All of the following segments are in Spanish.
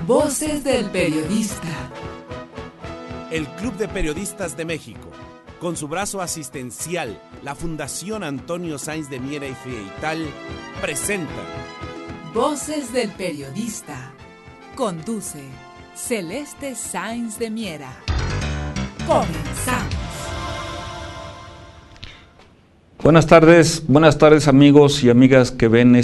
Voces del Periodista. El Club de Periodistas de México, con su brazo asistencial, la Fundación Antonio Sáenz de Miera y Frieital, presenta Voces del Periodista. Conduce Celeste Sáenz de Miera. Comenzamos. Buenas tardes amigos y amigas que ven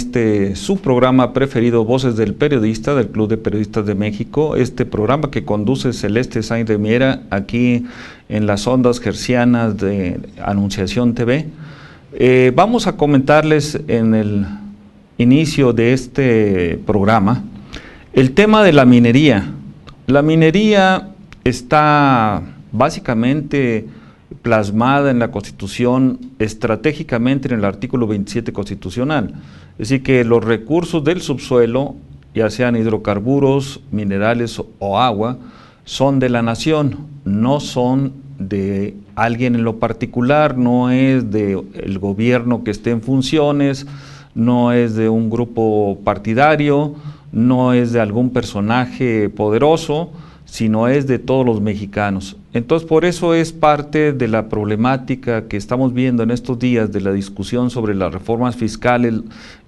su programa preferido, Voces del Periodista, del Club de Periodistas de México, este programa que conduce Celeste Sáenz de Miera aquí en las ondas hertzianas de Anunciación TV. Vamos a comentarles en el inicio de este programa el tema de la minería. La minería está básicamente plasmada en la Constitución, estratégicamente en el artículo 27 constitucional. Es decir, que los recursos del subsuelo, ya sean hidrocarburos, minerales o agua, son de la nación, no son de alguien en lo particular, no es del gobierno que esté en funciones, no es de un grupo partidario, no es de algún personaje poderoso, sino es de todos los mexicanos. Entonces, por eso es parte de la problemática que estamos viendo en estos días de la discusión sobre las reformas fiscales,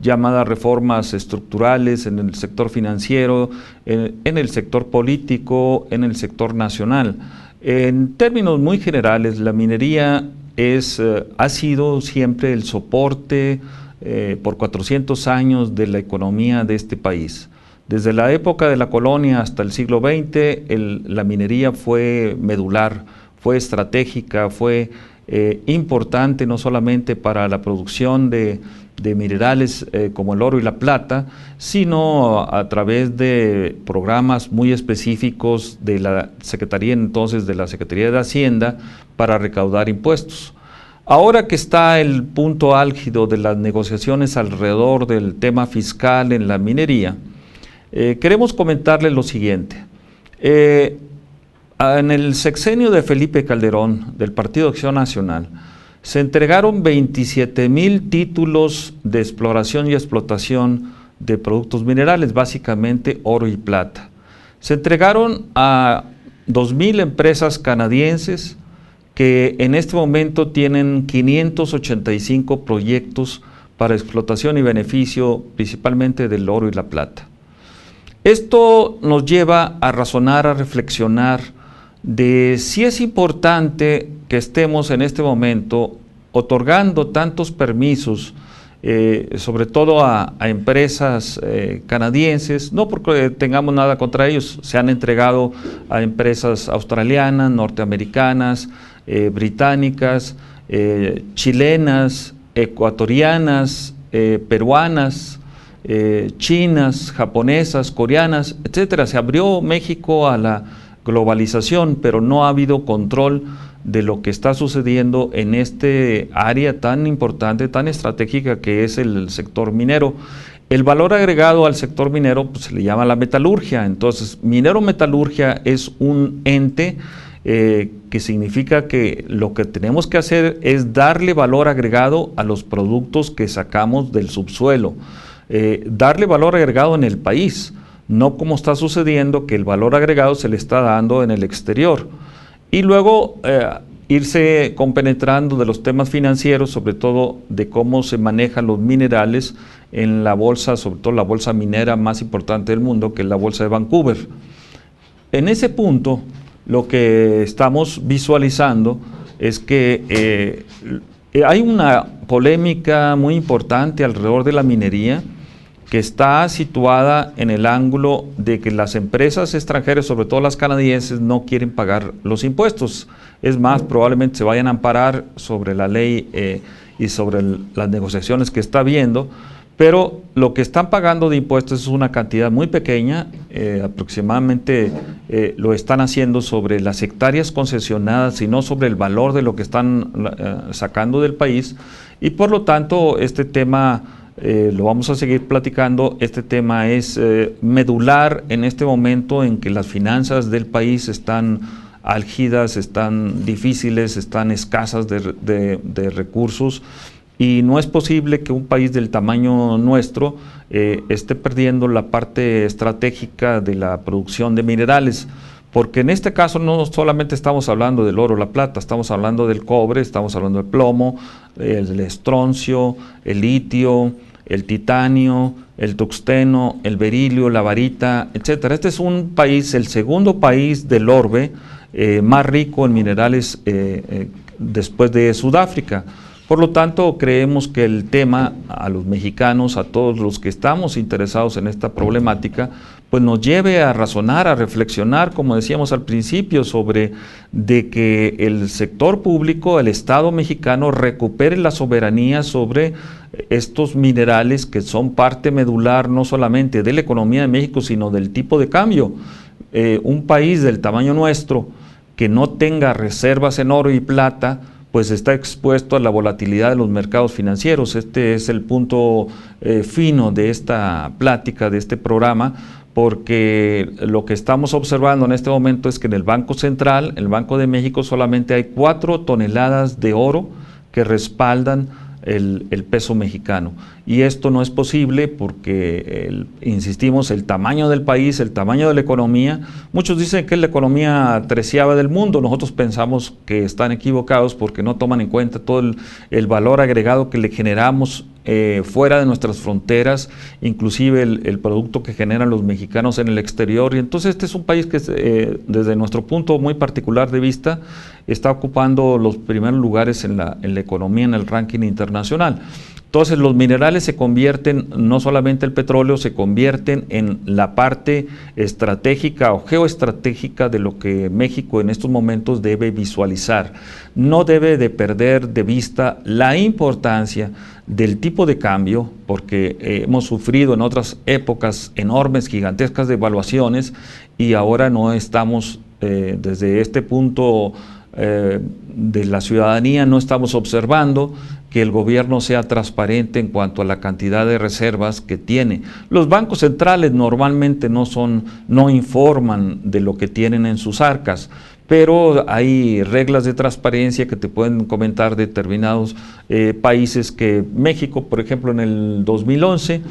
llamadas reformas estructurales en el sector financiero, en el sector político, en el sector nacional. En términos muy generales, la minería ha sido siempre el soporte por 400 años de la economía de este país. Desde la época de la colonia hasta el siglo XX, la minería fue medular, fue estratégica, fue importante no solamente para la producción de minerales como el oro y la plata, sino a través de programas muy específicos de la Secretaría de Hacienda para recaudar impuestos. Ahora que está el punto álgido de las negociaciones alrededor del tema fiscal en la minería, queremos comentarles lo siguiente. En el sexenio de Felipe Calderón, del Partido Acción Nacional, se entregaron 27,000 títulos de exploración y explotación de productos minerales, básicamente oro y plata. Se entregaron a 2,000 empresas canadienses que en este momento tienen 585 proyectos para explotación y beneficio, principalmente del oro y la plata. Esto nos lleva a razonar, a reflexionar de si es importante que estemos en este momento otorgando tantos permisos, sobre todo a empresas canadienses, no porque tengamos nada contra ellos, se han entregado a empresas australianas, norteamericanas, británicas, chilenas, ecuatorianas, peruanas, chinas, japonesas, coreanas, etcétera. Se abrió México a la globalización, pero no ha habido control de lo que está sucediendo en este área tan importante, tan estratégica que es el sector minero. El valor agregado al sector minero pues, se le llama la metalurgia. Entonces, minero-metalurgia es un ente que significa que lo que tenemos que hacer es darle valor agregado a los productos que sacamos del subsuelo. Darle valor agregado en el país, no como está sucediendo que el valor agregado se le está dando en el exterior. Y luego irse compenetrando de los temas financieros, sobre todo de cómo se manejan los minerales en la bolsa, sobre todo la bolsa minera más importante del mundo, que es la bolsa de Vancouver. En ese punto, lo que estamos visualizando es que hay una polémica muy importante alrededor de la minería que está situada en el ángulo de que las empresas extranjeras, sobre todo las canadienses, no quieren pagar los impuestos. Es más, probablemente se vayan a amparar sobre la ley y sobre las negociaciones que está habiendo, pero lo que están pagando de impuestos es una cantidad muy pequeña, aproximadamente lo están haciendo sobre las hectáreas concesionadas y no sobre el valor de lo que están sacando del país, y por lo tanto este tema lo vamos a seguir platicando. Este tema es medular en este momento en que las finanzas del país están álgidas, están difíciles, están escasas de recursos, y no es posible que un país del tamaño nuestro esté perdiendo la parte estratégica de la producción de minerales, porque en este caso no solamente estamos hablando del oro o la plata, estamos hablando del cobre, estamos hablando del plomo, el estroncio, el litio, el titanio, el tuxteno, el berilio, la varita, etcétera. Este es un país, el segundo país del orbe más rico en minerales después de Sudáfrica. Por lo tanto, creemos que el tema a los mexicanos, a todos los que estamos interesados en esta problemática, pues nos lleve a razonar, a reflexionar, como decíamos al principio, sobre de que el sector público, el Estado mexicano, recupere la soberanía sobre estos minerales que son parte medular no solamente de la economía de México, sino del tipo de cambio. Un país del tamaño nuestro que no tenga reservas en oro y plata, pues está expuesto a la volatilidad de los mercados financieros. Este es el punto fino de esta plática, de este programa, porque lo que estamos observando en este momento es que en el Banco Central, el Banco de México, solamente hay 4 toneladas de oro que respaldan el peso mexicano. Y esto no es posible porque, insistimos, el tamaño del país, el tamaño de la economía, muchos dicen que es la economía treceava del mundo, nosotros pensamos que están equivocados porque no toman en cuenta todo el valor agregado que le generamos fuera de nuestras fronteras, inclusive el producto que generan los mexicanos en el exterior. Y entonces este es un país que desde nuestro punto muy particular de vista está ocupando los primeros lugares en la economía, en el ranking internacional. Entonces los minerales se convierten, no solamente el petróleo, se convierten en la parte estratégica o geoestratégica de lo que México en estos momentos debe visualizar. No debe de perder de vista la importancia del tipo de cambio, porque hemos sufrido en otras épocas enormes, gigantescas devaluaciones, y ahora no estamos desde este punto de la ciudadanía, no estamos observando que el gobierno sea transparente en cuanto a la cantidad de reservas que tiene. Los bancos centrales normalmente no informan de lo que tienen en sus arcas, pero hay reglas de transparencia que te pueden comentar determinados países. Que México, por ejemplo, en el 2011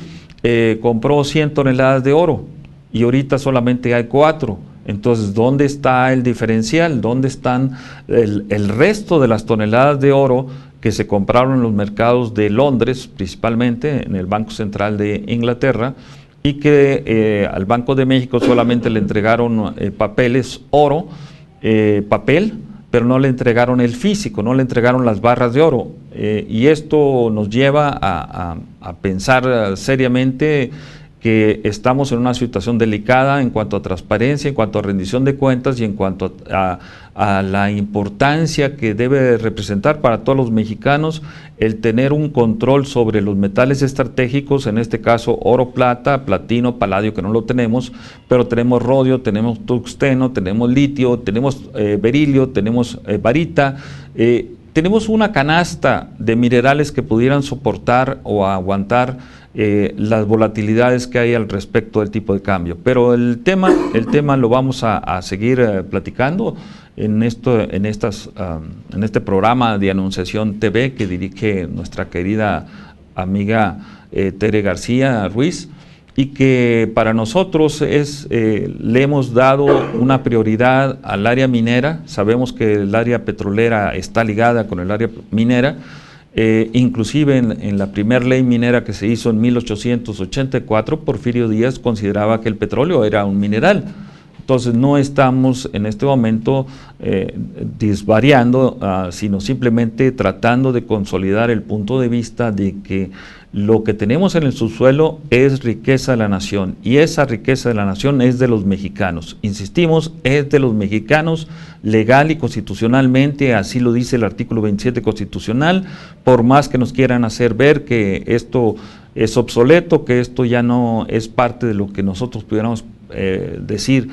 compró 100 toneladas de oro y ahorita solamente hay 4. Entonces, ¿dónde está el diferencial? ¿Dónde están el resto de las toneladas de oro que se compraron en los mercados de Londres, principalmente en el Banco Central de Inglaterra, y que al Banco de México solamente le entregaron papeles oro, papel, pero no le entregaron el físico, no le entregaron las barras de oro? Y esto nos lleva a pensar seriamente que estamos en una situación delicada en cuanto a transparencia, en cuanto a rendición de cuentas y en cuanto a la importancia que debe representar para todos los mexicanos el tener un control sobre los metales estratégicos, en este caso oro, plata, platino, paladio, que no lo tenemos, pero tenemos rodio, tenemos tuxteno, tenemos litio, tenemos berilio, tenemos varita, tenemos una canasta de minerales que pudieran soportar o aguantar las volatilidades que hay al respecto del tipo de cambio. Pero el tema lo vamos a seguir platicando en este programa de Anunciación TV que dirige nuestra querida amiga Tere García Ruiz, y que para nosotros le hemos dado una prioridad al área minera. Sabemos que el área petrolera está ligada con el área minera. Inclusive en la primera ley minera que se hizo en 1884, Porfirio Díaz consideraba que el petróleo era un mineral. Entonces no estamos en este momento disvariando, sino simplemente tratando de consolidar el punto de vista de que lo que tenemos en el subsuelo es riqueza de la nación, y esa riqueza de la nación es de los mexicanos. Insistimos, es de los mexicanos legal y constitucionalmente, así lo dice el artículo 27 constitucional, por más que nos quieran hacer ver que esto es obsoleto, que esto ya no es parte de lo que nosotros pudiéramos decir.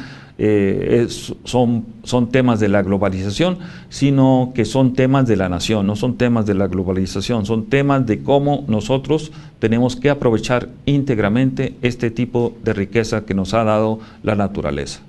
Son temas de la globalización, sino que son temas de la nación, no son temas de la globalización, son temas de cómo nosotros tenemos que aprovechar íntegramente este tipo de riqueza que nos ha dado la naturaleza.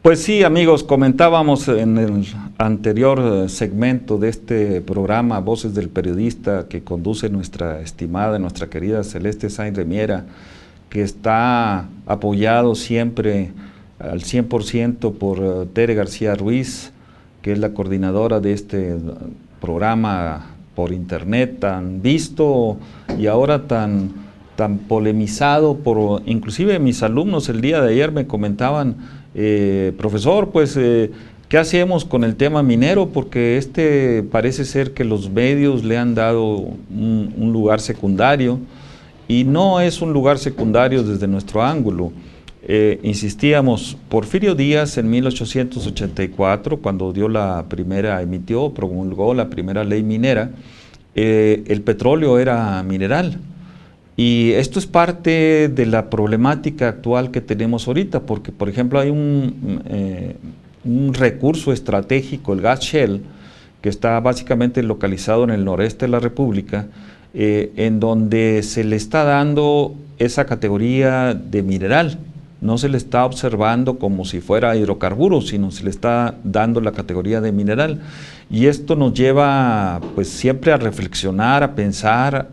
Pues sí, amigos, comentábamos en el anterior segmento de este programa, Voces del Periodista, que conduce nuestra estimada, nuestra querida Celeste Sainz de Miera, que está apoyado siempre al 100% por Tere García Ruiz, que es la coordinadora de este programa por internet tan visto y ahora tan polemizado por, inclusive mis alumnos el día de ayer me comentaban, profesor, pues, ¿qué hacemos con el tema minero? Porque parece ser que los medios le han dado un lugar secundario y no es un lugar secundario desde nuestro ángulo. Insistíamos, Porfirio Díaz en 1884, cuando promulgó la primera ley minera, el petróleo era mineral. Y esto es parte de la problemática actual que tenemos ahorita, porque por ejemplo hay un recurso estratégico, el gas shale, que está básicamente localizado en el noreste de la República, en donde se le está dando esa categoría de mineral. No se le está observando como si fuera hidrocarburo, sino se le está dando la categoría de mineral. Y esto nos lleva pues siempre a reflexionar, a pensar,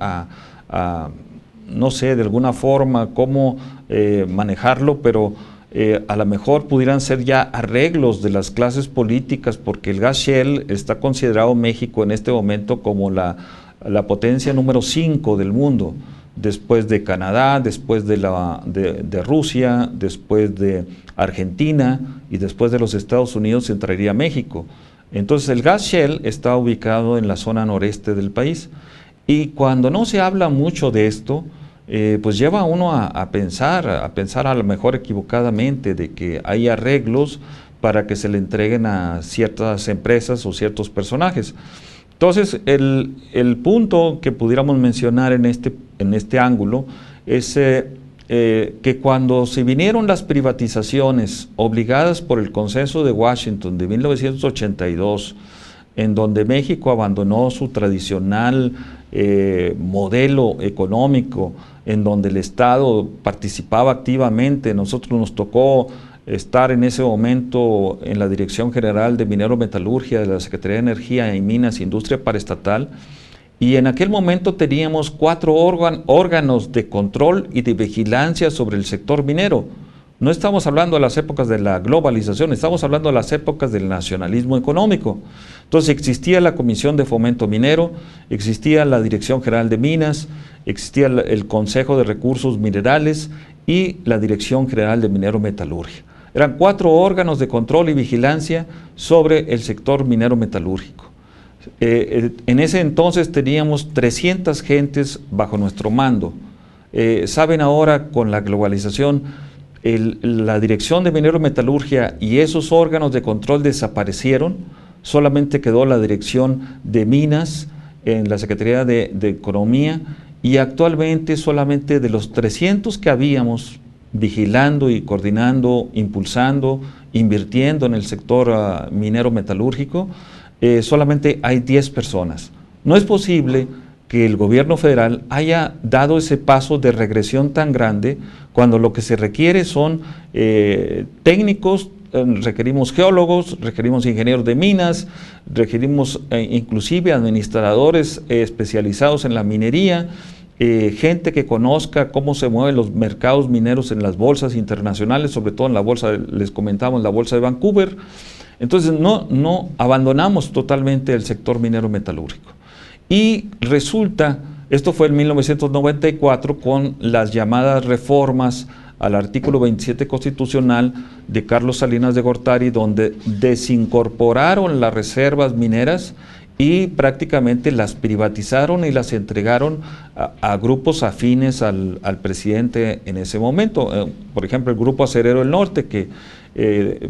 no sé, de alguna forma cómo manejarlo, pero a lo mejor pudieran ser ya arreglos de las clases políticas, porque el gas shale está considerado México en este momento como la potencia número 5 del mundo, después de Canadá, después de Rusia, después de Argentina y después de los Estados Unidos entraría México. Entonces el gas shale está ubicado en la zona noreste del país. Y cuando no se habla mucho de esto, pues lleva a uno a pensar a lo mejor equivocadamente de que hay arreglos para que se le entreguen a ciertas empresas o ciertos personajes. Entonces, el punto que pudiéramos mencionar en este ángulo es que cuando se vinieron las privatizaciones obligadas por el Consenso de Washington de 1982, en donde México abandonó su tradicional modelo económico, en donde el Estado participaba activamente. Nosotros nos tocó estar en ese momento en la Dirección General de Minero Metalurgia de la Secretaría de Energía y Minas e Industria Paraestatal, y en aquel momento teníamos 4 órganos de control y de vigilancia sobre el sector minero. No estamos hablando de las épocas de la globalización, estamos hablando de las épocas del nacionalismo económico. Entonces existía la Comisión de Fomento Minero, existía la Dirección General de Minas, existía el Consejo de Recursos Minerales y la Dirección General de Minero Metalurgia. Eran 4 órganos de control y vigilancia sobre el sector minero metalúrgico. En ese entonces teníamos 300 gentes bajo nuestro mando. Saben ahora, con la globalización, la Dirección de Minero Metalurgia y esos órganos de control desaparecieron, solamente quedó la Dirección de Minas en la Secretaría de Economía, y actualmente solamente de los 300 que habíamos vigilando y coordinando, impulsando, invirtiendo en el sector minero metalúrgico, solamente hay 10 personas. No es posible que el gobierno federal haya dado ese paso de regresión tan grande cuando lo que se requiere son técnicos, requerimos geólogos, requerimos ingenieros de minas, requerimos inclusive administradores especializados en la minería, gente que conozca cómo se mueven los mercados mineros en las bolsas internacionales, sobre todo en la bolsa, les comentamos, la bolsa de Vancouver. Entonces no abandonamos totalmente el sector minero metalúrgico. Y resulta, esto fue en 1994 con las llamadas reformas al artículo 27 constitucional de Carlos Salinas de Gortari, donde desincorporaron las reservas mineras y prácticamente las privatizaron y las entregaron a grupos afines al presidente en ese momento. Por ejemplo, el Grupo Acerero del Norte, que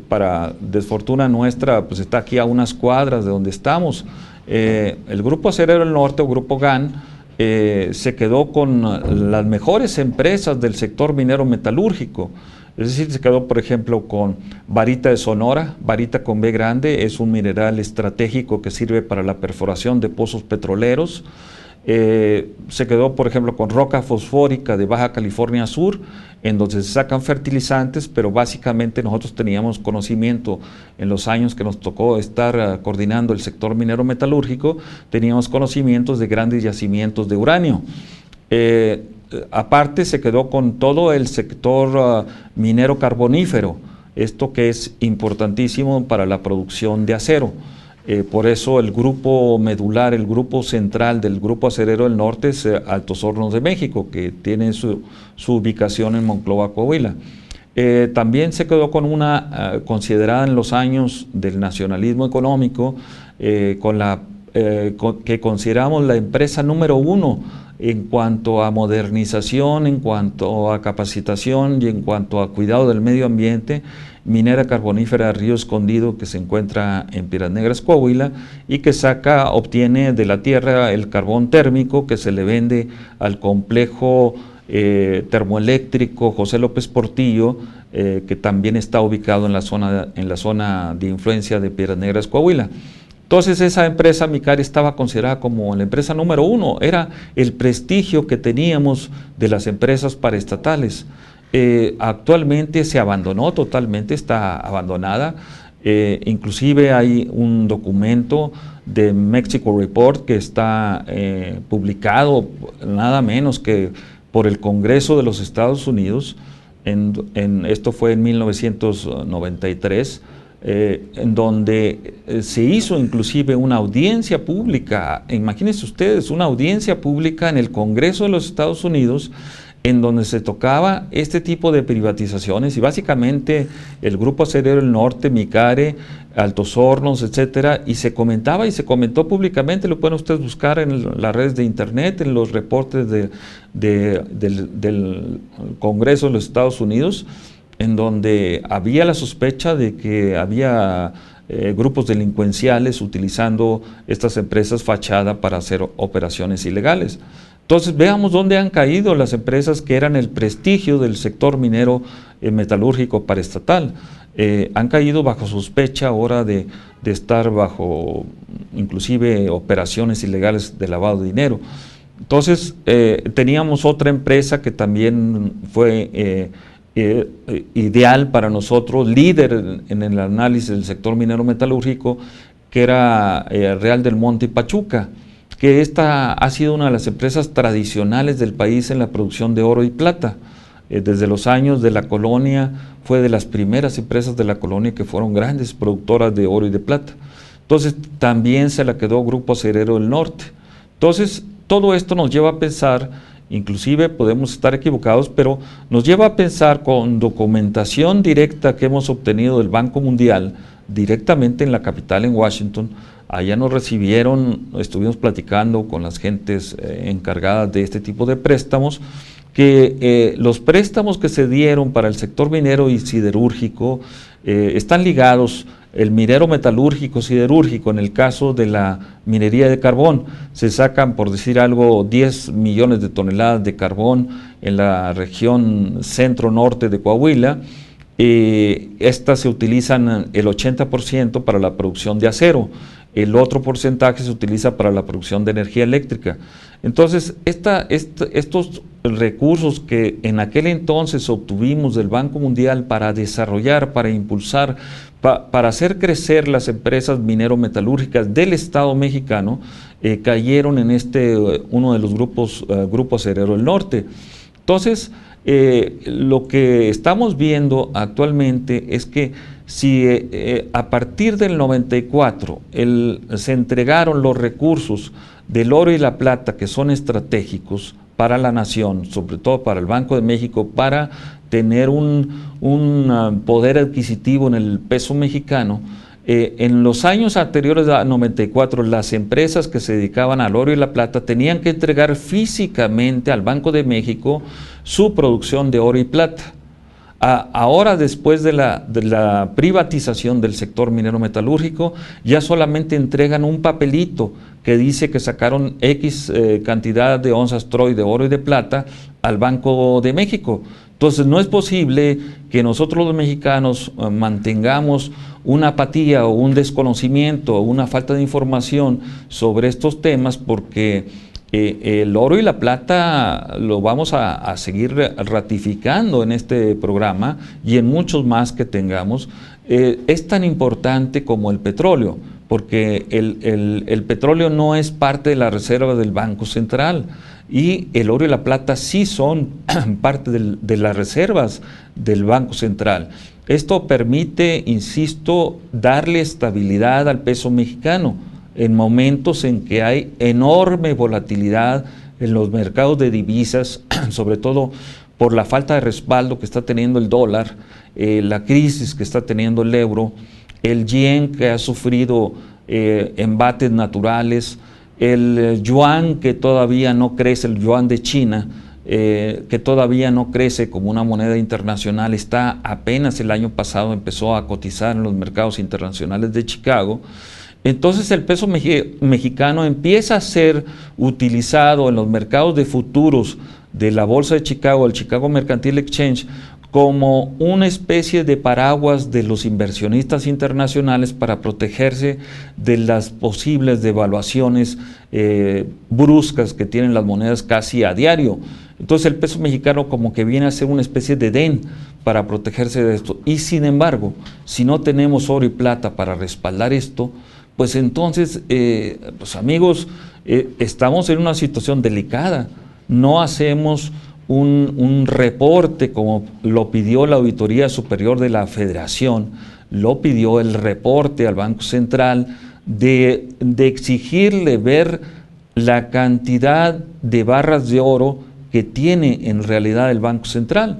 para desfortuna nuestra, pues está aquí a unas cuadras de donde estamos. El Grupo Acerero del Norte o Grupo GAN se quedó con las mejores empresas del sector minero metalúrgico. Es decir, se quedó, por ejemplo, con Varita de Sonora. Varita con B grande es un mineral estratégico que sirve para la perforación de pozos petroleros. Se quedó, por ejemplo, con Roca Fosfórica de Baja California Sur, en donde se sacan fertilizantes, pero básicamente nosotros teníamos conocimiento en los años que nos tocó estar coordinando el sector minero metalúrgico, teníamos conocimientos de grandes yacimientos de uranio. Aparte se quedó con todo el sector minero carbonífero, esto que es importantísimo para la producción de acero. Por eso el grupo medular, el grupo central del Grupo Acerero del Norte es Altos Hornos de México, que tiene su ubicación en Monclova, Coahuila. También se quedó con una considerada en los años del nacionalismo económico, que consideramos la empresa número 1 en cuanto a modernización, en cuanto a capacitación y en cuanto a cuidado del medio ambiente, Minera Carbonífera Río Escondido, que se encuentra en Piedras Negras, Coahuila, y que obtiene de la tierra el carbón térmico que se le vende al complejo termoeléctrico José López Portillo, que también está ubicado en la zona de influencia de Piedras Negras, Coahuila. Entonces esa empresa Micare estaba considerada como la empresa número 1, era el prestigio que teníamos de las empresas paraestatales. Actualmente se abandonó totalmente, está abandonada. Inclusive hay un documento de Mexico Report que está publicado nada menos que por el Congreso de los Estados Unidos, esto fue en 1993, en donde se hizo inclusive una audiencia pública. Imagínense ustedes, una audiencia pública en el Congreso de los Estados Unidos, en donde se tocaba este tipo de privatizaciones, y básicamente el Grupo Acerero del Norte, Micare, Altos Hornos, etcétera, y se comentaba y se comentó públicamente. Lo pueden ustedes buscar en las redes de internet, en los reportes del Congreso de los Estados Unidos, en donde había la sospecha de que había grupos delincuenciales utilizando estas empresas fachada para hacer operaciones ilegales. Entonces veamos dónde han caído las empresas que eran el prestigio del sector minero metalúrgico paraestatal. Han caído bajo sospecha ahora de estar bajo inclusive operaciones ilegales de lavado de dinero. Entonces teníamos otra empresa que también fue ideal para nosotros, líder en el análisis del sector minero metalúrgico, que era Real del Monte y Pachuca, que esta ha sido una de las empresas tradicionales del país en la producción de oro y plata. Desde los años de la colonia, fue de las primeras empresas de la colonia que fueron grandes productoras de oro y de plata. Entonces también se la quedó Grupo Acerero del Norte. Entonces todo esto nos lleva a pensar, inclusive podemos estar equivocados, pero nos lleva a pensar con documentación directa que hemos obtenido del Banco Mundial, directamente en la capital, en Washington. Allá nos recibieron, estuvimos platicando con las gentes encargadas de este tipo de préstamos, que los préstamos que se dieron para el sector minero y siderúrgico están ligados. El minero metalúrgico, siderúrgico, en el caso de la minería de carbón, se sacan, por decir algo, 10 millones de toneladas de carbón en la región centro-norte de Coahuila. Estas se utilizan el 80% para la producción de acero, el otro porcentaje se utiliza para la producción de energía eléctrica. Entonces, estos recursos que en aquel entonces obtuvimos del Banco Mundial para desarrollar, para impulsar, para hacer crecer las empresas minero-metalúrgicas del Estado mexicano, cayeron en uno de los grupos Acerero del Norte. Entonces, lo que estamos viendo actualmente es que si a partir del 94 se entregaron los recursos del oro y la plata que son estratégicos para la nación, sobre todo para el Banco de México, para tener un poder adquisitivo en el peso mexicano, en los años anteriores a 94, las empresas que se dedicaban al oro y la plata tenían que entregar físicamente al Banco de México su producción de oro y plata. Ahora, después de la privatización del sector minero metalúrgico, ya solamente entregan un papelito que dice que sacaron X cantidad de onzas troy de oro y de plata al Banco de México. Entonces, no es posible que nosotros los mexicanos mantengamos una apatía o un desconocimiento o una falta de información sobre estos temas, porque el oro y la plata lo vamos a seguir ratificando en este programa y en muchos más que tengamos. Es tan importante como el petróleo, porque el petróleo no es parte de la reserva del Banco Central, y el oro y la plata sí son parte de las reservas del Banco Central. Esto permite, insisto, darle estabilidad al peso mexicano en momentos en que hay enorme volatilidad en los mercados de divisas, sobre todo por la falta de respaldo que está teniendo el dólar, la crisis que está teniendo el euro, el yen que ha sufrido embates naturales, el yuan que todavía no crece, el yuan de China, que todavía no crece como una moneda internacional, está apenas el año pasado empezó a cotizar en los mercados internacionales de Chicago. Entonces el peso mexicano empieza a ser utilizado en los mercados de futuros de la Bolsa de Chicago, el Chicago Mercantile Exchange, como una especie de paraguas de los inversionistas internacionales para protegerse de las posibles devaluaciones bruscas que tienen las monedas casi a diario. Entonces el peso mexicano como que viene a ser una especie de DEN para protegerse de esto. Y sin embargo, si no tenemos oro y plata para respaldar esto, pues entonces, pues amigos, estamos en una situación delicada. No hacemos un reporte como lo pidió la Auditoría Superior de la Federación, lo pidió el reporte al Banco Central de exigirle ver la cantidad de barras de oro que tiene en realidad el Banco Central.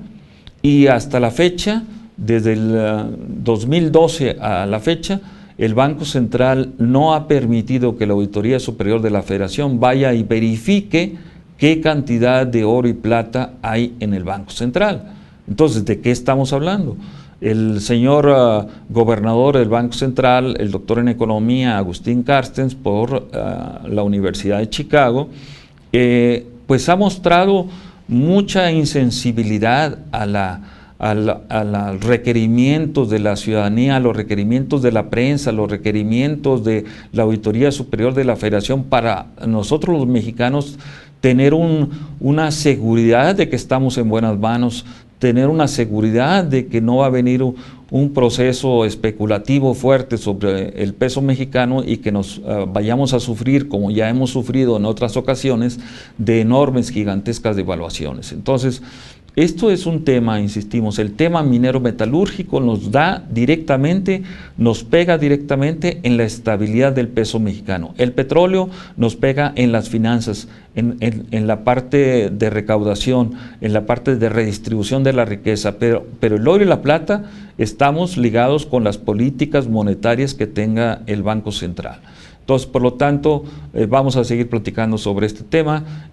Y hasta la fecha, desde el 2012 a la fecha, el Banco Central no ha permitido que la Auditoría Superior de la Federación vaya y verifique qué cantidad de oro y plata hay en el Banco Central. Entonces, ¿de qué estamos hablando? El señor gobernador del Banco Central, el doctor en Economía, Agustín Carstens, por la Universidad de Chicago, pues ha mostrado mucha insensibilidad a los requerimientos de la ciudadanía, a los requerimientos de la prensa, a los requerimientos de la Auditoría Superior de la Federación, para nosotros los mexicanos tener una seguridad de que estamos en buenas manos, tener una seguridad de que no va a venir un proceso especulativo fuerte sobre el peso mexicano y que nos vayamos a sufrir, como ya hemos sufrido en otras ocasiones, de enormes, gigantescas devaluaciones. Entonces, esto es un tema, insistimos, el tema minero metalúrgico nos da directamente, nos pega directamente en la estabilidad del peso mexicano. El petróleo nos pega en las finanzas, en la parte de recaudación, en la parte de redistribución de la riqueza, pero el oro y la plata estamos ligados con las políticas monetarias que tenga el Banco Central. Entonces, por lo tanto, vamos a seguir platicando sobre este tema,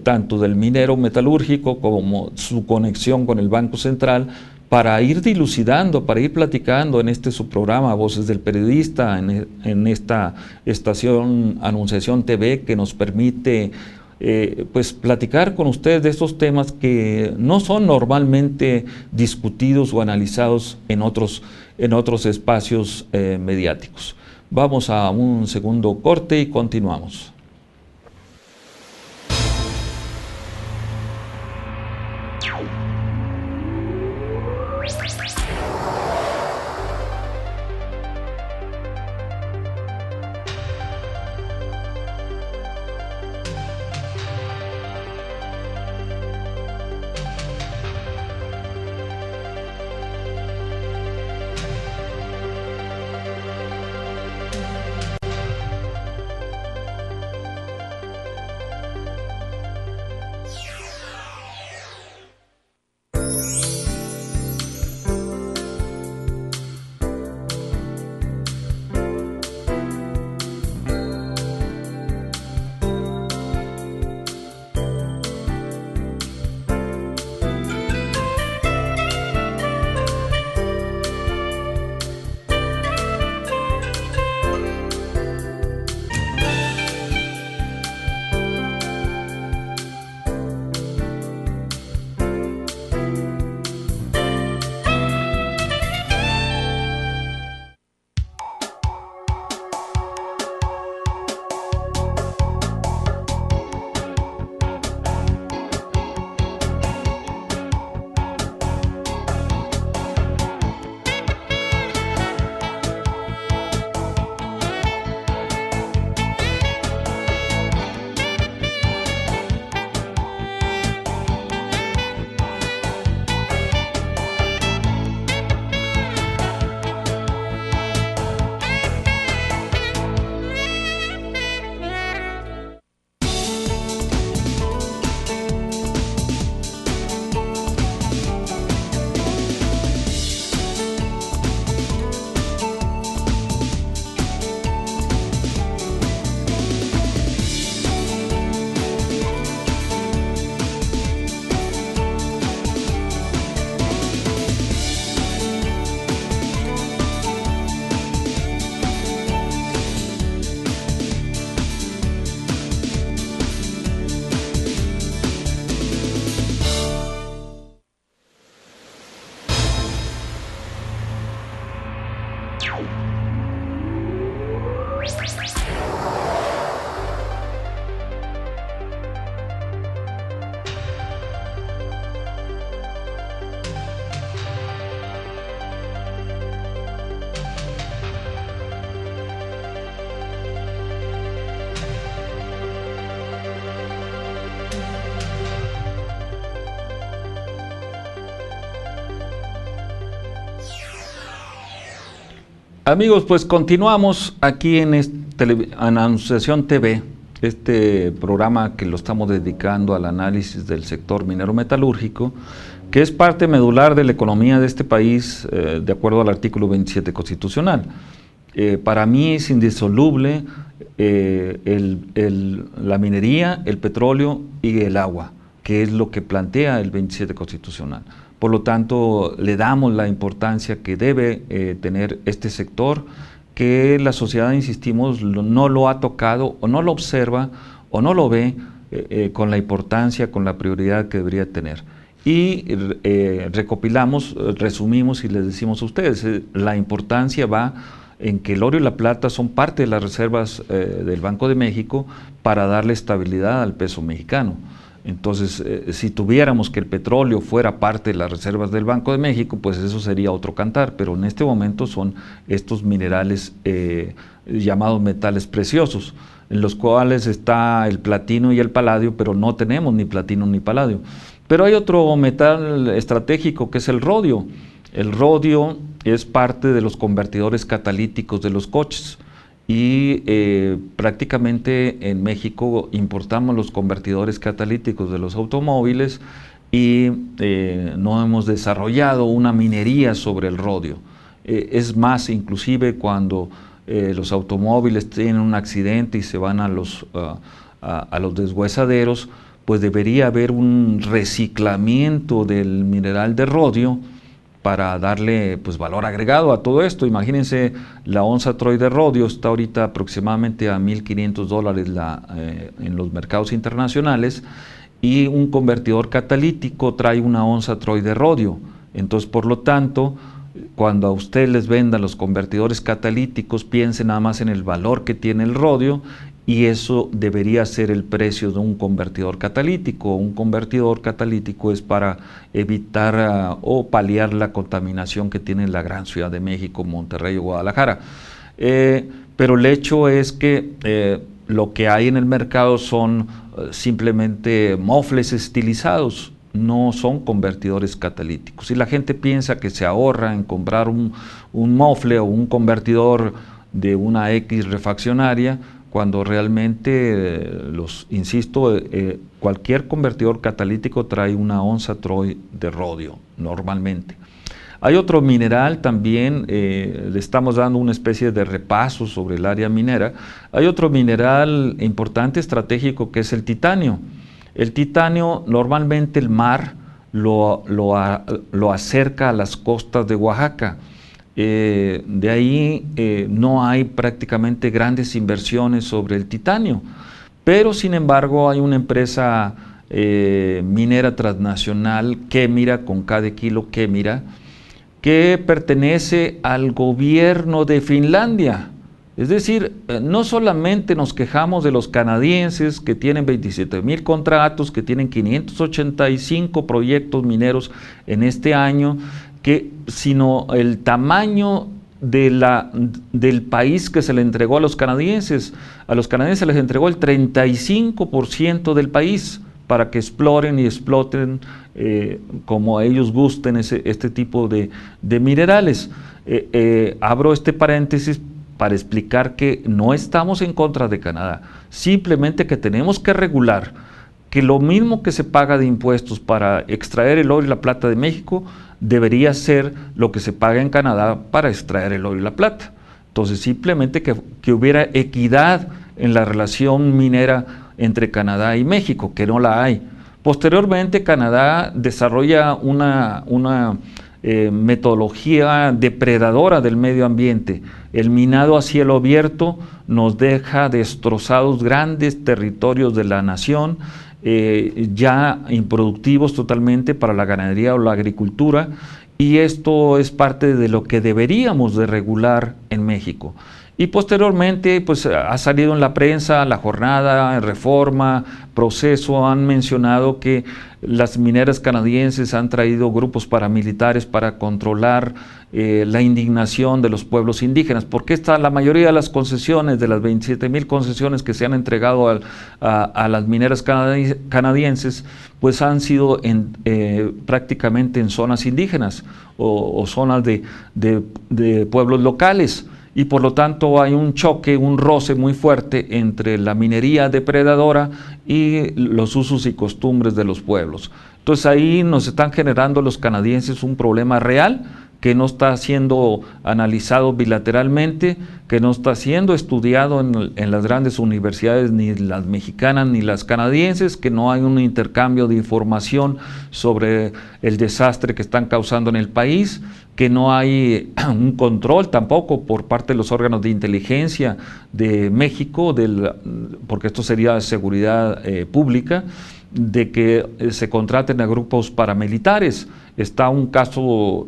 tanto del minero metalúrgico como su conexión con el Banco Central, para ir dilucidando, para ir platicando en su programa Voces del Periodista, en esta estación Anunciación TV, que nos permite pues platicar con ustedes de estos temas que no son normalmente discutidos o analizados en otros espacios mediáticos. Vamos a un segundo corte y continuamos. Amigos, pues continuamos aquí en Anunciación TV, este programa que lo estamos dedicando al análisis del sector minero metalúrgico, que es parte medular de la economía de este país, de acuerdo al artículo 27 constitucional. Para mí es indisoluble la minería, el petróleo y el agua, que es lo que plantea el 27 constitucional. Por lo tanto, le damos la importancia que debe tener este sector, que la sociedad, insistimos, no lo ha tocado o no lo observa o no lo ve con la importancia, con la prioridad que debería tener. Y recopilamos, resumimos y les decimos a ustedes, la importancia va en que el oro y la plata son parte de las reservas del Banco de México para darle estabilidad al peso mexicano. Entonces, si tuviéramos que el petróleo fuera parte de las reservas del Banco de México, pues eso sería otro cantar, pero en este momento son estos minerales llamados metales preciosos, en los cuales está el platino y el paladio, pero no tenemos ni platino ni paladio. Pero hay otro metal estratégico que es el rodio. El rodio es parte de los convertidores catalíticos de los coches. Y prácticamente en México importamos los convertidores catalíticos de los automóviles y no hemos desarrollado una minería sobre el rodio. Es más, inclusive cuando los automóviles tienen un accidente y se van a los deshuesaderos, pues debería haber un reciclamiento del mineral de rodio para darle pues valor agregado a todo esto. Imagínense, la onza troy de rodio está ahorita aproximadamente a $1,500 en los mercados internacionales, y un convertidor catalítico trae una onza troy de rodio. Entonces, por lo tanto, cuando a usted les vendan los convertidores catalíticos, piensen nada más en el valor que tiene el rodio, y eso debería ser el precio de un convertidor catalítico. Un convertidor catalítico es para evitar o paliar la contaminación que tiene la gran Ciudad de México, Monterrey o Guadalajara. Pero el hecho es que lo que hay en el mercado son simplemente mofles estilizados, no son convertidores catalíticos. Y la gente piensa que se ahorra en comprar un mofle o un convertidor de una X refaccionaria, cuando realmente, insisto, cualquier convertidor catalítico trae una onza troy de rodio, normalmente. Hay otro mineral también, le estamos dando una especie de repaso sobre el área minera. Hay otro mineral importante, estratégico, que es el titanio. El titanio, normalmente el mar lo acerca a las costas de Oaxaca. De ahí no hay prácticamente grandes inversiones sobre el titanio, pero sin embargo hay una empresa minera transnacional, Kemira, con K de kilo, Kemira, que pertenece al gobierno de Finlandia. Es decir, no solamente nos quejamos de los canadienses, que tienen 27,000 contratos, que tienen 585 proyectos mineros en este año, sino el tamaño del país que se le entregó a los canadienses. A los canadienses les entregó el 35% del país para que exploren y exploten como ellos gusten este tipo de minerales. Abro este paréntesis para explicar que no estamos en contra de Canadá, simplemente que tenemos que regular que lo mismo que se paga de impuestos para extraer el oro y la plata de México debería ser lo que se paga en Canadá para extraer el oro y la plata. Entonces, simplemente que hubiera equidad en la relación minera entre Canadá y México, que no la hay. Posteriormente, Canadá desarrolla una metodología depredadora del medio ambiente. El minado a cielo abierto nos deja destrozados grandes territorios de la nación, ya improductivos totalmente para la ganadería o la agricultura, y esto es parte de lo que deberíamos de regular en México. Y posteriormente pues ha salido en la prensa, La Jornada, Reforma, Proceso, han mencionado que las mineras canadienses han traído grupos paramilitares para controlar la indignación de los pueblos indígenas, porque la mayoría de las concesiones, de las 27,000 concesiones que se han entregado a las mineras canadienses, pues han sido prácticamente en zonas indígenas o zonas de pueblos locales. y por lo tanto hay un choque, un roce muy fuerte entre la minería depredadora y los usos y costumbres de los pueblos. Entonces ahí nos están generando los canadienses un problema real que no está siendo analizado bilateralmente, que no está siendo estudiado en las grandes universidades, ni las mexicanas ni las canadienses, que no hay un intercambio de información sobre el desastre que están causando en el país, que no hay un control tampoco por parte de los órganos de inteligencia de México, porque esto sería seguridad pública, de que se contraten a grupos paramilitares. Está un caso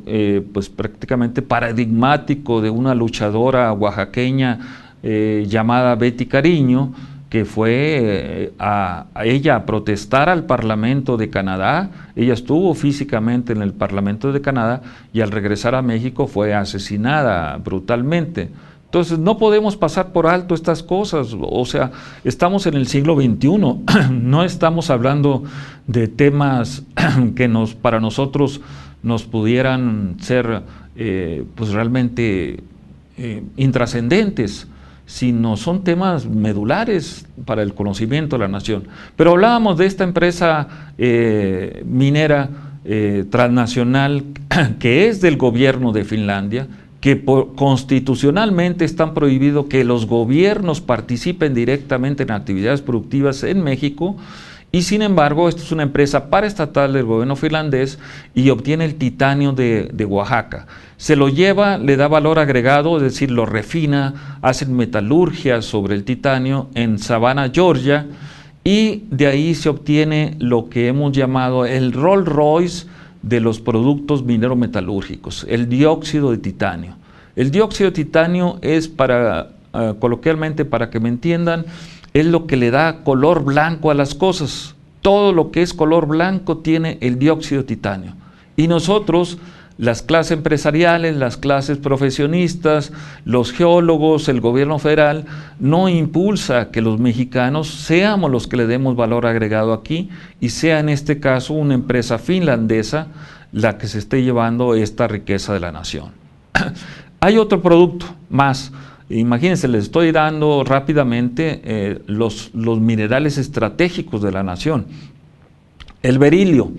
pues prácticamente paradigmático de una luchadora oaxaqueña llamada Betty Cariño, que fue a ella a protestar al Parlamento de Canadá. Ella estuvo físicamente en el Parlamento de Canadá y al regresar a México fue asesinada brutalmente. Entonces no podemos pasar por alto estas cosas, o sea, estamos en el siglo XXI, no estamos hablando de temas que para nosotros nos pudieran ser pues realmente intrascendentes, sino son temas medulares para el conocimiento de la nación. Pero hablábamos de esta empresa minera transnacional que es del gobierno de Finlandia, que constitucionalmente están prohibido que los gobiernos participen directamente en actividades productivas en México, y sin embargo esto es una empresa paraestatal del gobierno finlandés y obtiene el titanio de Oaxaca. Se lo lleva, le da valor agregado, es decir, lo refina, hacen metalurgia sobre el titanio en Savannah, Georgia, y de ahí se obtiene lo que hemos llamado el Rolls Royce de los productos minero-metalúrgicos, el dióxido de titanio. El dióxido de titanio es, coloquialmente, para que me entiendan, es lo que le da color blanco a las cosas. Todo lo que es color blanco tiene el dióxido de titanio. Y nosotros, las clases empresariales, las clases profesionistas, los geólogos, el gobierno federal, no impulsa que los mexicanos seamos los que le demos valor agregado aquí y sea en este caso una empresa finlandesa la que se esté llevando esta riqueza de la nación. Hay otro producto más. Imagínense, les estoy dando rápidamente los minerales estratégicos de la nación. El berilio.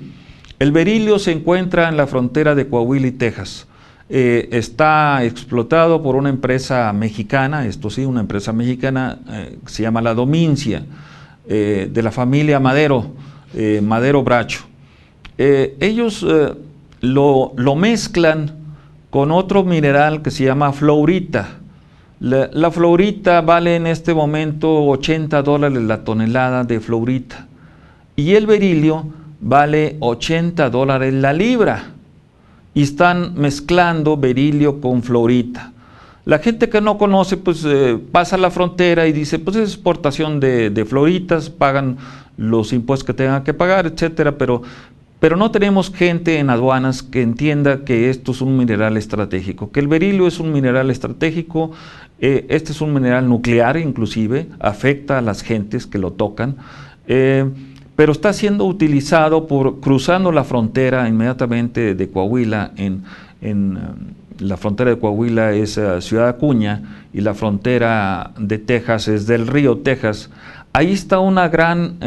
El berilio se encuentra en la frontera de Coahuila y Texas. Está explotado por una empresa mexicana, esto sí, una empresa mexicana que se llama La Domincia, de la familia Madero, Madero Bracho. Ellos lo mezclan con otro mineral que se llama fluorita. La fluorita vale en este momento $80 la tonelada de fluorita, y el berilio vale $80 la libra, y están mezclando berilio con fluorita. La gente que no conoce pues pasa la frontera y dice pues es exportación de fluoritas, pagan los impuestos que tengan que pagar, etcétera, pero no tenemos gente en aduanas que entienda que esto es un mineral estratégico, que el berilio es un mineral estratégico. Este es un mineral nuclear, inclusive afecta a las gentes que lo tocan, pero está siendo utilizado cruzando la frontera inmediatamente de Coahuila. En la frontera de Coahuila es Ciudad Acuña y la frontera de Texas es del río Texas. Ahí está una gran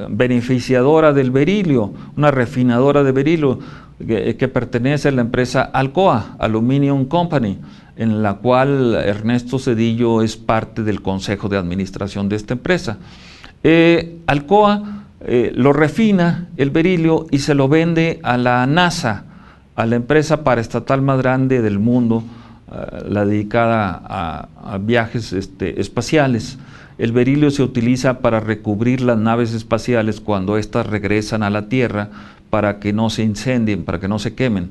beneficiadora del berilio, una refinadora de berilio que pertenece a la empresa Alcoa, Aluminium Company, en la cual Ernesto Zedillo es parte del consejo de administración de esta empresa. Alcoa lo refina el berilio y se lo vende a la NASA, a la empresa paraestatal más grande del mundo, la dedicada a viajes espaciales. El berilio se utiliza para recubrir las naves espaciales cuando éstas regresan a la Tierra, para que no se incendien, para que no se quemen.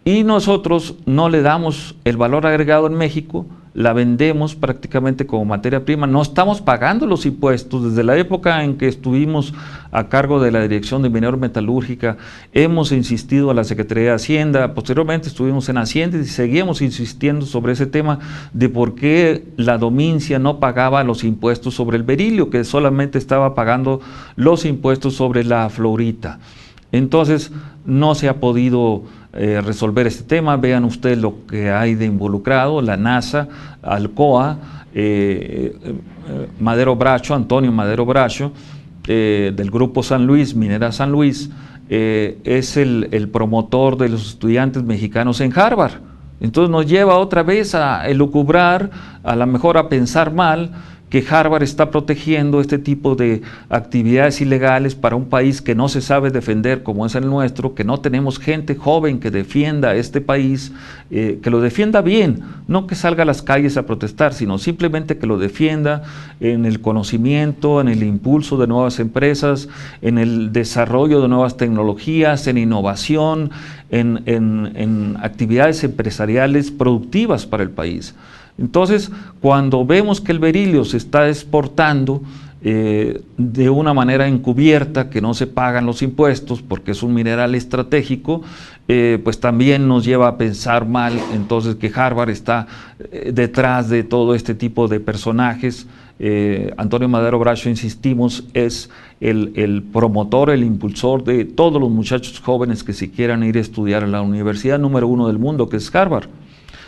Y nosotros no le damos el valor agregado en México, la vendemos prácticamente como materia prima, no estamos pagando los impuestos. Desde la época en que estuvimos a cargo de la Dirección de Minero Metalúrgica, hemos insistido a la Secretaría de Hacienda, posteriormente estuvimos en Hacienda y seguimos insistiendo sobre ese tema de por qué la Domincia no pagaba los impuestos sobre el berilio, que solamente estaba pagando los impuestos sobre la fluorita. Entonces no se ha podido resolver este tema. Vean ustedes lo que hay de involucrado, la NASA, Alcoa, Madero Bracho, Antonio Madero Bracho, del Grupo San Luis, Minera San Luis, es el promotor de los estudiantes mexicanos en Harvard. Entonces nos lleva otra vez a elucubrar, a lo mejor a pensar mal, que Harvard está protegiendo este tipo de actividades ilegales para un país que no se sabe defender como es el nuestro, que no tenemos gente joven que defienda este país, que lo defienda bien, no que salga a las calles a protestar, sino simplemente que lo defienda en el conocimiento, en el impulso de nuevas empresas, en el desarrollo de nuevas tecnologías, en innovación, en actividades empresariales productivas para el país. Entonces, cuando vemos que el berilio se está exportando de una manera encubierta, que no se pagan los impuestos porque es un mineral estratégico, pues también nos lleva a pensar mal, entonces, que Harvard está detrás de todo este tipo de personajes. Antonio Madero Bracho, insistimos, es el promotor, el impulsor de todos los muchachos jóvenes que se quieran ir a estudiar a la universidad número 1 del mundo, que es Harvard.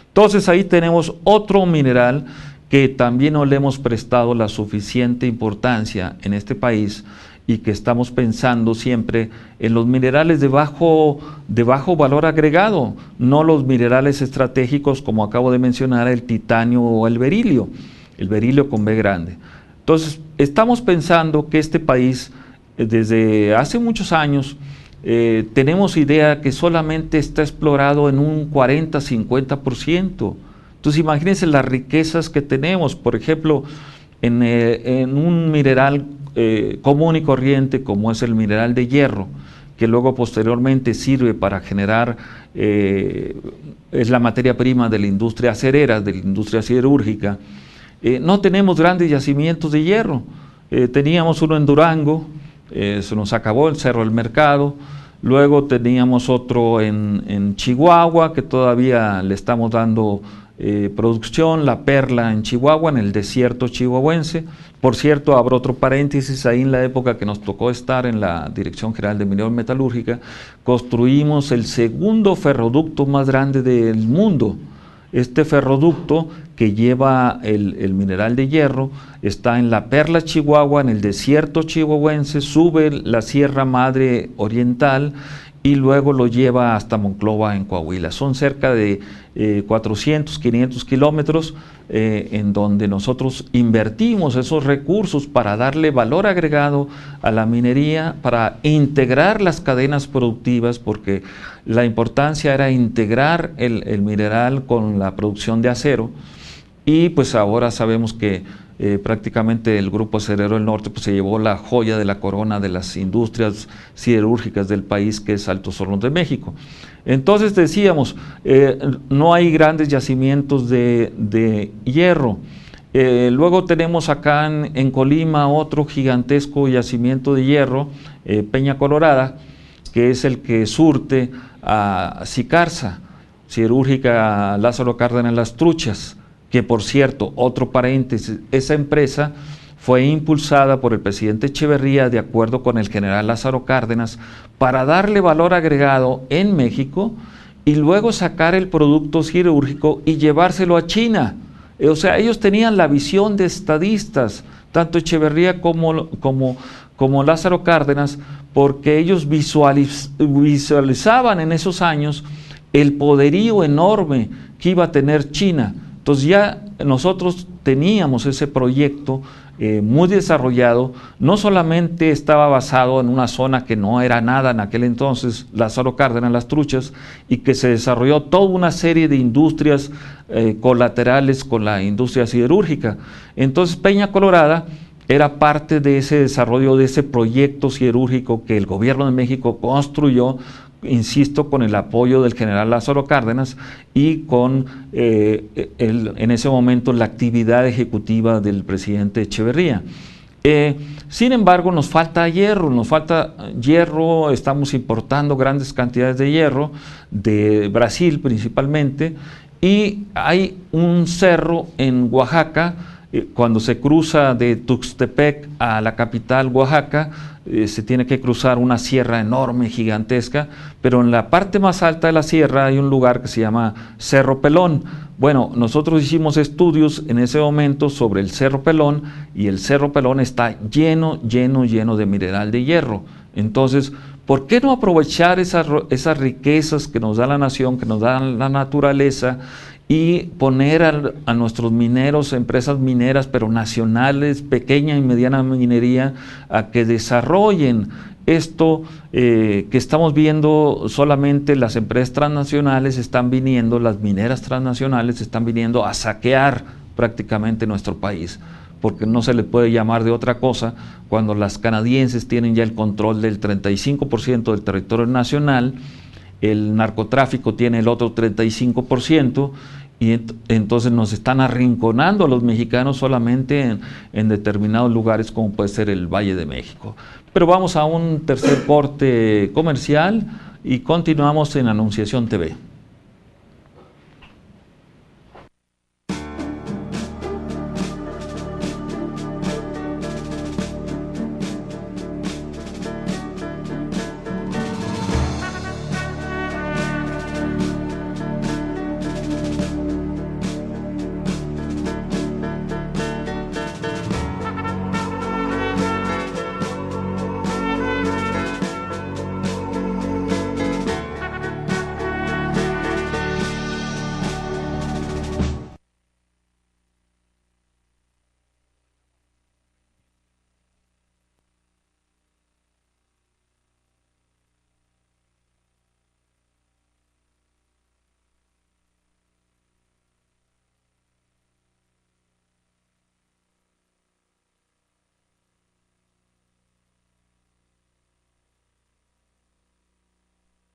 Entonces ahí tenemos otro mineral que también no le hemos prestado la suficiente importancia en este país y que estamos pensando siempre en los minerales de bajo valor agregado, no los minerales estratégicos como acabo de mencionar, el titanio o el berilio con B grande. Entonces estamos pensando que este país desde hace muchos años tenemos idea que solamente está explorado en un 40-50%. Entonces imagínense las riquezas que tenemos, por ejemplo, en un mineral común y corriente como es el mineral de hierro, que luego posteriormente sirve para generar, es la materia prima de la industria acerera, de la industria siderúrgica. No tenemos grandes yacimientos de hierro. Teníamos uno en Durango, se nos acabó el Cerro del Mercado. Luego teníamos otro en Chihuahua, que todavía le estamos dando producción, La Perla en Chihuahua, en el desierto chihuahuense. Por cierto, abro otro paréntesis, ahí en la época que nos tocó estar en la Dirección General de Minería Metalúrgica, construimos el segundo ferroducto más grande del mundo. Este ferroducto que lleva el mineral de hierro está en La Perla, Chihuahua, en el desierto chihuahuense, sube la Sierra Madre Oriental y luego lo lleva hasta Monclova en Coahuila. Son cerca de 400, 500 kilómetros en donde nosotros invertimos esos recursos para darle valor agregado a la minería, para integrar las cadenas productivas, porque la importancia era integrar el mineral con la producción de acero. Y pues ahora sabemos que prácticamente el Grupo Acerero del Norte pues, se llevó la joya de la corona de las industrias siderúrgicas del país, que es Altos Hornos de México. Entonces decíamos, no hay grandes yacimientos de hierro. Luego tenemos acá en Colima otro gigantesco yacimiento de hierro, Peña Colorada, que es el que surte a Sicarza, Siderúrgica Lázaro Cárdenas Las Truchas, que por cierto, otro paréntesis, esa empresa fue impulsada por el presidente Echeverría de acuerdo con el general Lázaro Cárdenas para darle valor agregado en México y luego sacar el producto siderúrgico y llevárselo a China. O sea, ellos tenían la visión de estadistas, tanto Echeverría como Lázaro Cárdenas, porque ellos visualizaban en esos años el poderío enorme que iba a tener China. Entonces ya nosotros teníamos ese proyecto muy desarrollado, no solamente estaba basado en una zona que no era nada en aquel entonces, Lázaro Cárdenas, Las Truchas, y que se desarrolló toda una serie de industrias colaterales con la industria siderúrgica. Entonces Peña Colorada era parte de ese desarrollo, de ese proyecto siderúrgico que el gobierno de México construyó, insisto, con el apoyo del general Lázaro Cárdenas y con en ese momento la actividad ejecutiva del presidente Echeverría. Sin embargo, nos falta hierro, estamos importando grandes cantidades de hierro de Brasil principalmente, y hay un cerro en Oaxaca Cuando se cruza de Tuxtepec a la capital Oaxaca, se tiene que cruzar una sierra enorme, gigantesca, pero en la parte más alta de la sierra hay un lugar que se llama Cerro Pelón. Bueno, nosotros hicimos estudios en ese momento sobre el Cerro Pelón, y el Cerro Pelón está lleno de mineral de hierro. Entonces, ¿por qué no aprovechar esas riquezas que nos da la nación, que nos da la naturaleza, y poner a nuestros mineros, empresas mineras, pero nacionales, pequeña y mediana minería, a que desarrollen esto que estamos viendo? Solamente las empresas transnacionales están viniendo, las mineras transnacionales están viniendo a saquear prácticamente nuestro país, porque no se le puede llamar de otra cosa cuando las canadienses tienen ya el control del 35% del territorio nacional, el narcotráfico tiene el otro 35%, y entonces nos están arrinconando a los mexicanos solamente en determinados lugares, como puede ser el Valle de México. Pero vamos a un tercer corte comercial y continuamos en Anunciación TV.